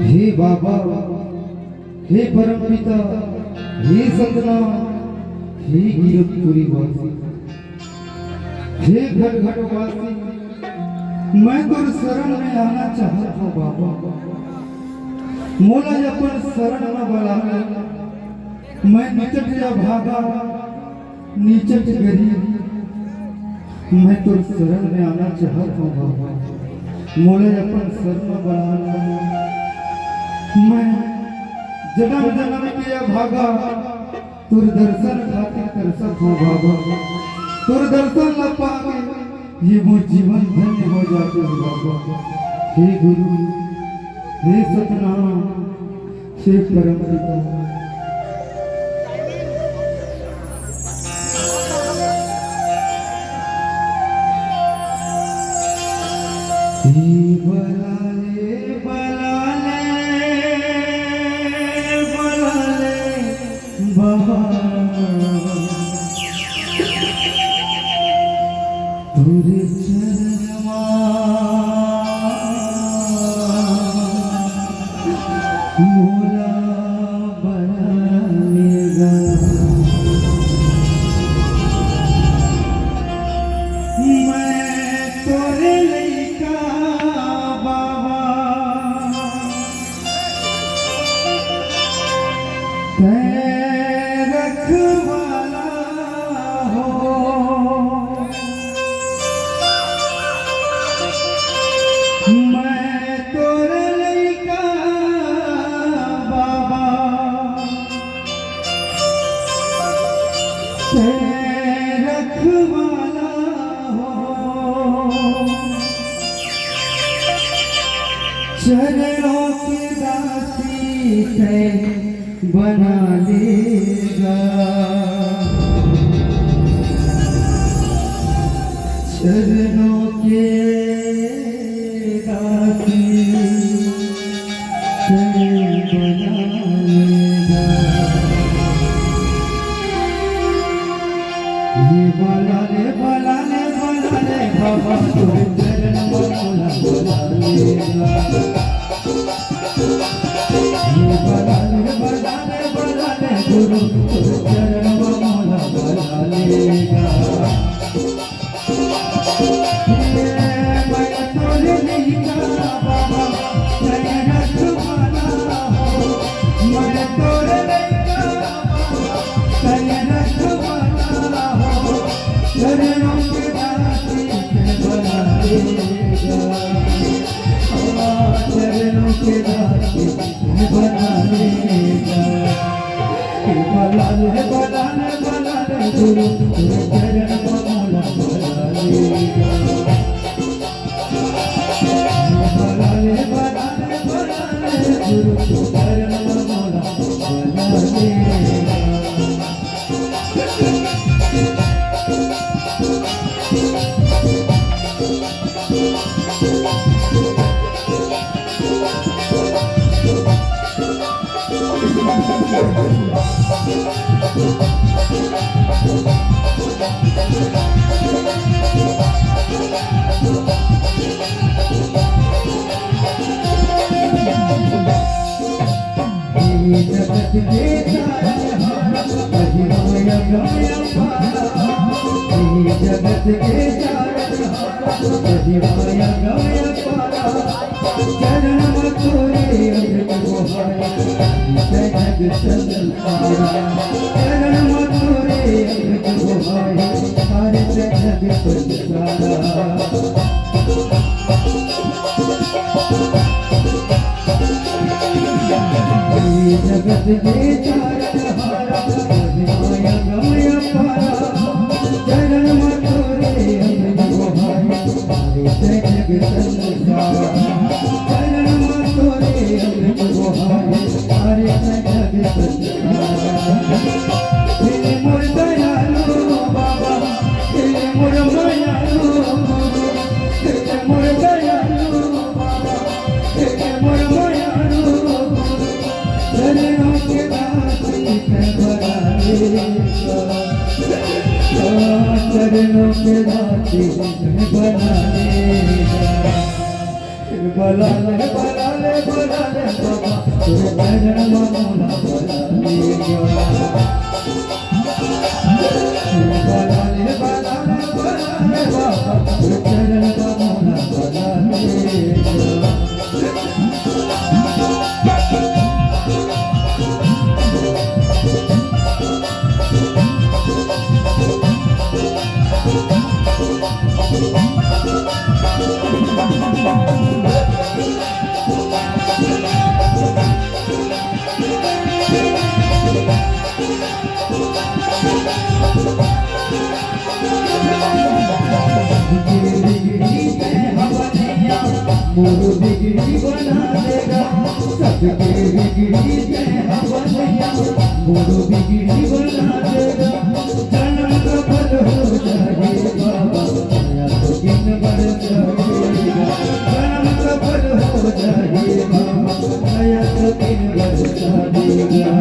हे बाबा, हे परमपिता, हे सतनाम, हे गिरपुरी वासी, हे घट घट वासी, मैं तुर शरण में आना चाहता हूँ बाबा। मोला अपन शरण न बुलाना, मैं निचट जा भागा, निचट गरीब, मैं तुर शरण में आना चाहता हूँ बाबा। मोला अपन शरण न बुलाना, मैं जन्म जन्म किया भागा, तुर दर्शन खातिर तरसत हूँ बाबा। तुर दर्शन न पाके ये मोर जीवन धन्य हो जाते हो बाबा। हे गुरु, हे सतनाम, हे परमपिता, रखवाला हो, चरणों की दासी है बना लेगा, चरणों के दासी है बना लेगा। बलाले बलाले बलाले बाबा तुझे चरण मोला बलालेगा। बलाले बलाले बलाले गुरु तुझे चरण मोला बलालेगा। मैं तोरे नहीं का बाबा, मैं रखवाला हो, मैं तोरे नहीं का बाबा, मैं रखवाला हो, चरणों के दासी है बना लेगा, चरणों के दासी है बना लेगा। बलाले बलाले बलाले गुरु तुझे चरण मोला बलालेगा। बलाले बलाले बलाले गुरु तुझे चरण मोला बलालेगा। जगत के जगत के चरण में तोरे अमृत बहाए जग संसारा चरण में तोरे अमृत बहाए सारे जग संसारा जगत के तारहारा माया गमय पारा चरण में तोरे अमृत बहाए सारे जग संसारा चरण में तोरे अमृत बहाए सारे जग संसारा तेरे मोर दयालु बाबा तेरे मोर मायालु तेरे मोर दयालु बाबा तेरे मोर मायालु चरणों के दास चरणों के दास बना ले बाबा तेरे चरण मामला बना ले बाबा तेरे चरण मामला मोरू बिगड़ी बना देगा सबके बिगड़ी हवनिया मोरू बिगड़ी बना देगा जन्म का फल हो जाए बाबा या तो दिन भर जाएगा जन्म का फल हो जाए बाबा या तो दिन भर जाएगा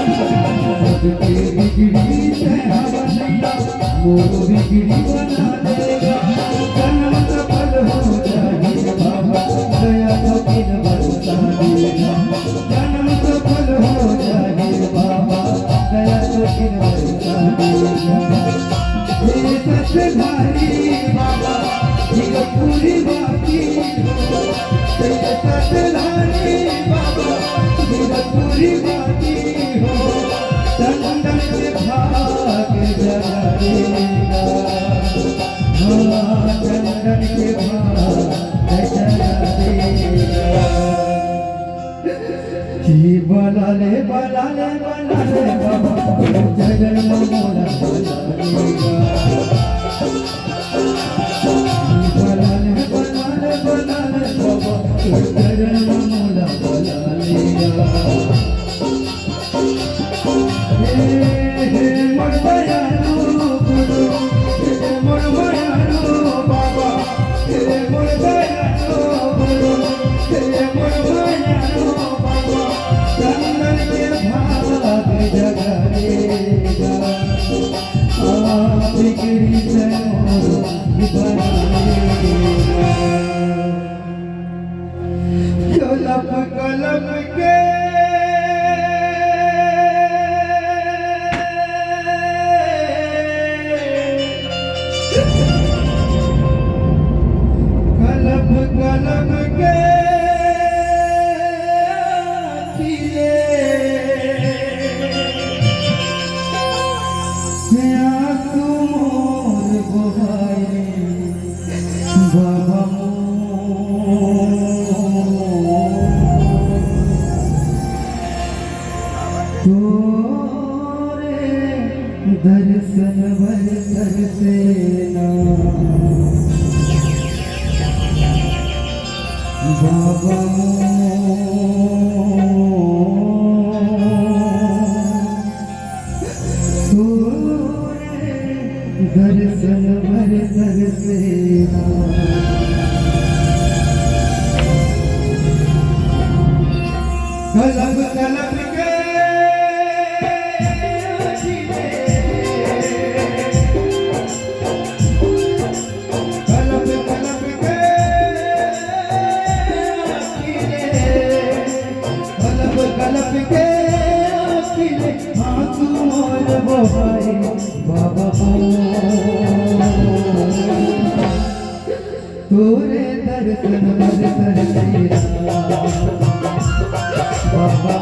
सबके बिगड़ी हवनिया मोरू बिगड़ी बना देगा जन्म का फल हो जाए बाबा दया तो दिन बरसा देगा जन्म का फल हो जाए बाबा दया तो दिन बरसा देगा हे सतधारी बाबा जिग पूरी बाकी हे सतधारी बाबा जिग पूरी बाकी हो चंदन के भाग जगाएगा चंदन के भाग जगाएगा बला ले बाबा जगन मोला बला ले बाबा जगन मोला मोर दयालु गुरु तेरे मोर मायालु बाबा तेरे मोर दयालु गुरु तेरे मोर मायालु बाबा चंदन के भाग जगाएगा बिगड़ी से बनाएगा कलप के कलम के आंसू मोर बहाए बाबा तोरे दर्शन भर तरसेना बाबा तोरे दर्शन भर तरसेना कलम कलम के कलप के आंसू मोर बहाए बाबा दर्शन भर कर तेरा बाबा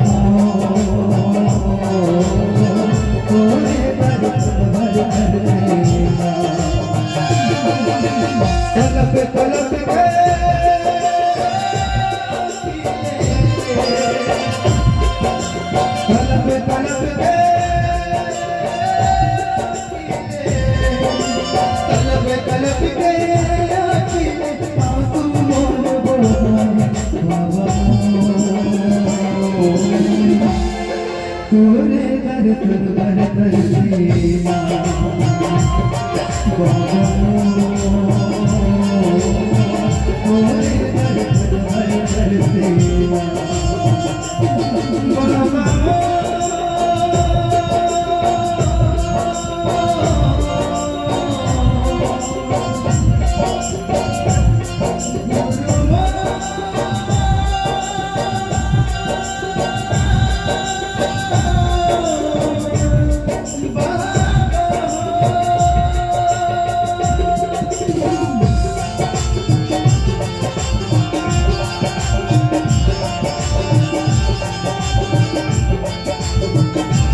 तोरे दर्शन भर कर तेरा तड़प तड़प के तड़प तड़प के तड़प के आंसू मोर तोरे दर्शन भर कर तेरा बाबा तोरे दर्शन भर कर तेरा बाबा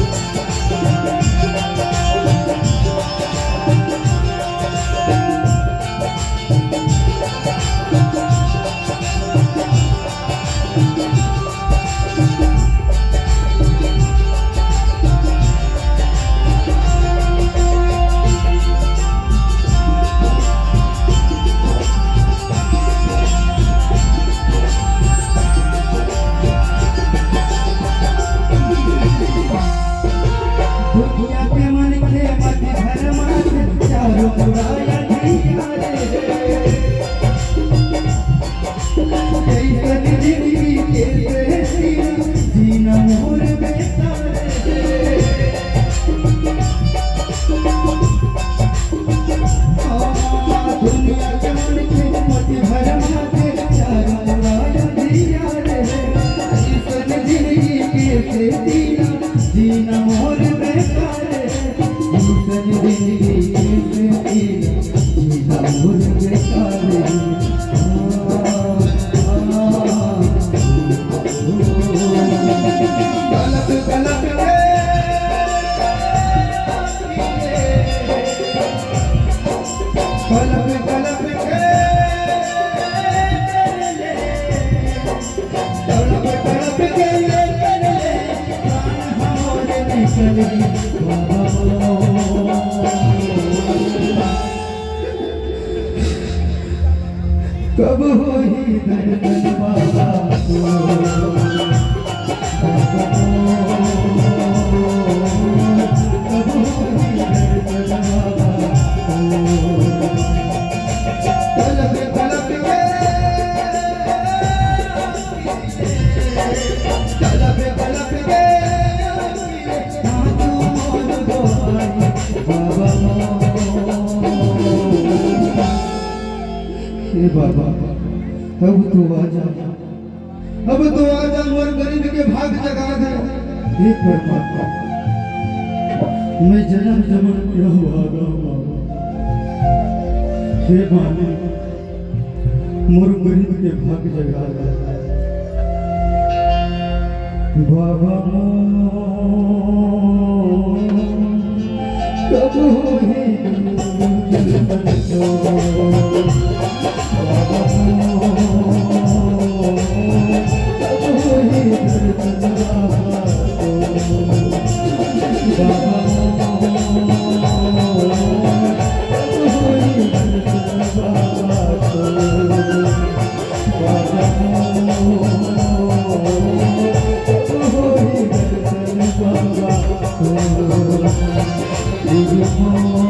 जीना मोर बेकार जीना मोर बेकार गलत गलत कब होई दर्शन बाबा कब होई दर्शन बाबा तलब तलब के तलब तलब के आंसू मोर बाबा हे बाबा अब तो आजा मोर गरीब के भाग जगा दे हे परमात्मा मैं जन्म जन्म रहवागा बाबा हे मालिक मोर गरीब के भाग जगा दे बाबा कब होई Oh